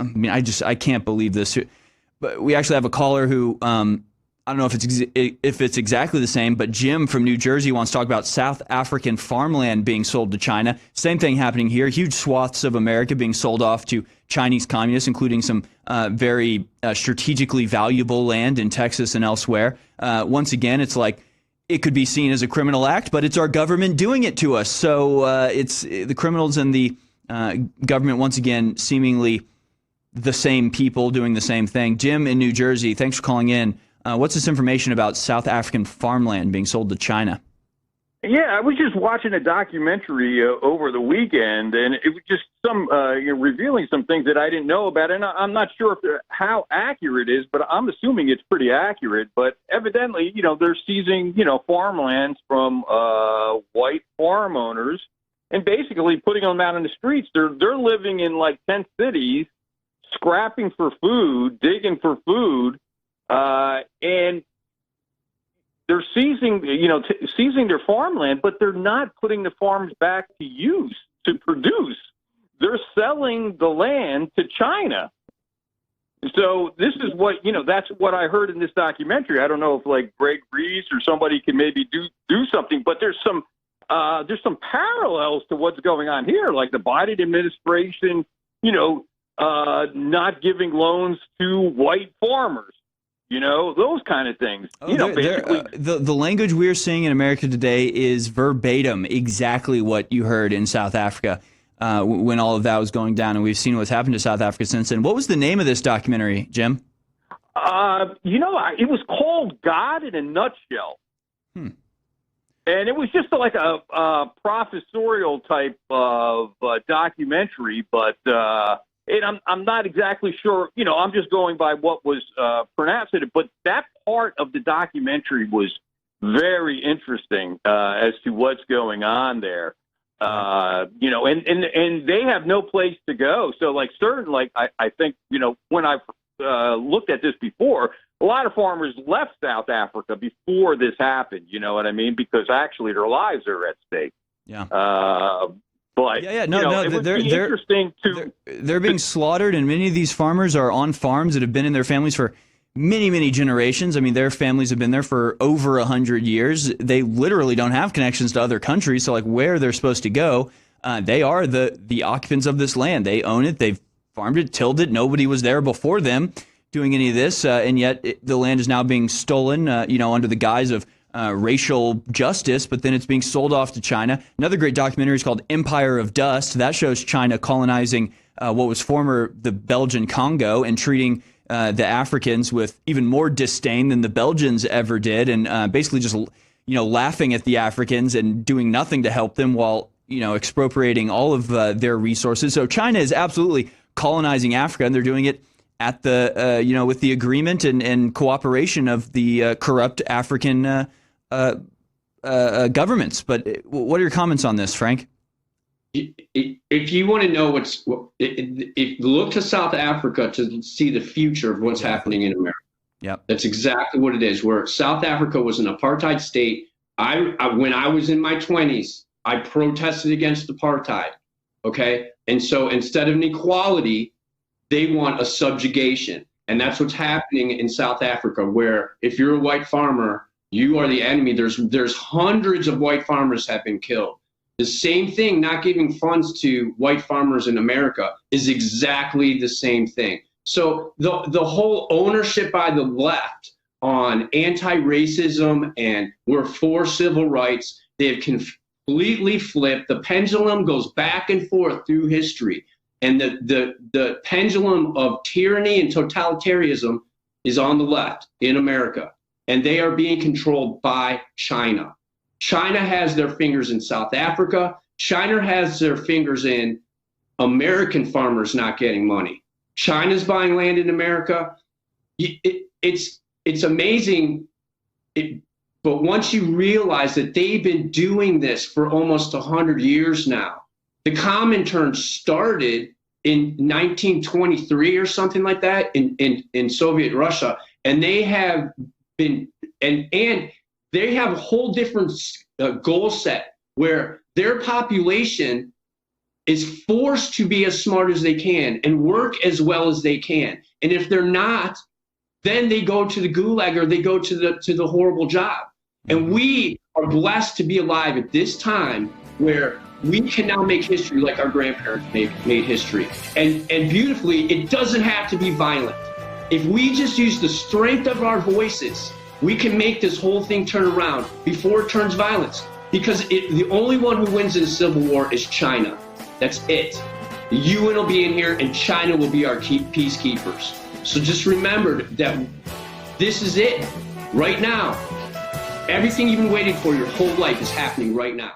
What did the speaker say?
I mean, I can't believe this. But we actually have a caller who I don't know if it's exactly the same, but Jim from New Jersey wants to talk about South African farmland being sold to China. Same thing happening here. Huge swaths of America being sold off to Chinese communists, including some very strategically valuable land in Texas and elsewhere. Once again, it's like it could be seen as a criminal act, but it's our government doing it to us. So it's the criminals and the government, once again, seemingly the same people doing the same thing. Jim in New Jersey, thanks for calling in. What's this information about South African farmland being sold to China? Yeah, I was just watching a documentary over the weekend, and it was just revealing some things that I didn't know about. And I'm not sure how accurate it is, but I'm assuming it's pretty accurate. But evidently, they're seizing, farmlands from white farm owners and basically putting them out in the streets. They're living in like tent cities, scrapping for food, digging for food. And they're seizing their farmland, but they're not putting the farms back to use to produce. They're selling the land to China. So this is what, that's what I heard in this documentary. I don't know if like Greg Reese or somebody can maybe do something, but there's some parallels to what's going on here, like the Biden administration, not giving loans to white farmers. Those kind of things. Basically. The language we're seeing in America today is verbatim exactly what you heard in South Africa when all of that was going down. And we've seen what's happened to South Africa since then. What was the name of this documentary, Jim? It was called God in a Nutshell. And it was just like a professorial type of documentary, but and I'm not exactly sure, I'm just going by what was pronounced in it, but that part of the documentary was very interesting as to what's going on there. And they have no place to go. So like certain, like I think, when I've looked at this before, a lot of farmers left South Africa before this happened, you know what I mean? Because actually their lives are at stake. Yeah. But it would be interesting to. They're being slaughtered, and many of these farmers are on farms that have been in their families for many, many generations. I mean, their families have been there for over 100 years. They literally don't have connections to other countries. So, like, where they're supposed to go, they are the occupants of this land. They own it. They've farmed it, tilled it. Nobody was there before them doing any of this, and yet the land is now being stolen, under the guise of racial justice, but then it's being sold off to China. Another great documentary is called Empire of Dust. That shows China colonizing what was former the Belgian Congo and treating the Africans with even more disdain than the Belgians ever did, and basically just laughing at the Africans and doing nothing to help them while expropriating all of their resources. So China is absolutely colonizing Africa, and they're doing it at the with the agreement and cooperation of the corrupt African governments. But what are your comments on this, Frank? If you want to know if look to South Africa to see the future of what's happening in America. Yep. That's exactly what it is. Where South Africa was an apartheid state. When I was in my 20s, I protested against apartheid. Okay. And so instead of an equality, they want a subjugation. And that's what's happening in South Africa, where if you're a white farmer, you are the enemy. There's hundreds of white farmers have been killed. The same thing, not giving funds to white farmers in America, is exactly the same thing. So the whole ownership by the left on anti-racism and we're for civil rights, they have completely flipped. The pendulum goes back and forth through history. And the pendulum of tyranny and totalitarianism is on the left in America. And they are being controlled by China. China has their fingers in South Africa. China has their fingers in American farmers not getting money. China's buying land in America. It's amazing. But once you realize that they've been doing this for almost 100 years now, the Comintern started in 1923 or something like that in Soviet Russia, and they have been and they have a whole different goal set where their population is forced to be as smart as they can and work as well as they can. And if they're not, then they go to the gulag or they go to the horrible job. And we are blessed to be alive at this time where we can now make history like our grandparents made history. And beautifully, it doesn't have to be violent. If we just use the strength of our voices, we can make this whole thing turn around before it turns violence. Because the only one who wins in a civil war is China. That's it. The UN will be in here and China will be our peacekeepers. So just remember that this is it right now. Everything you've been waiting for your whole life is happening right now.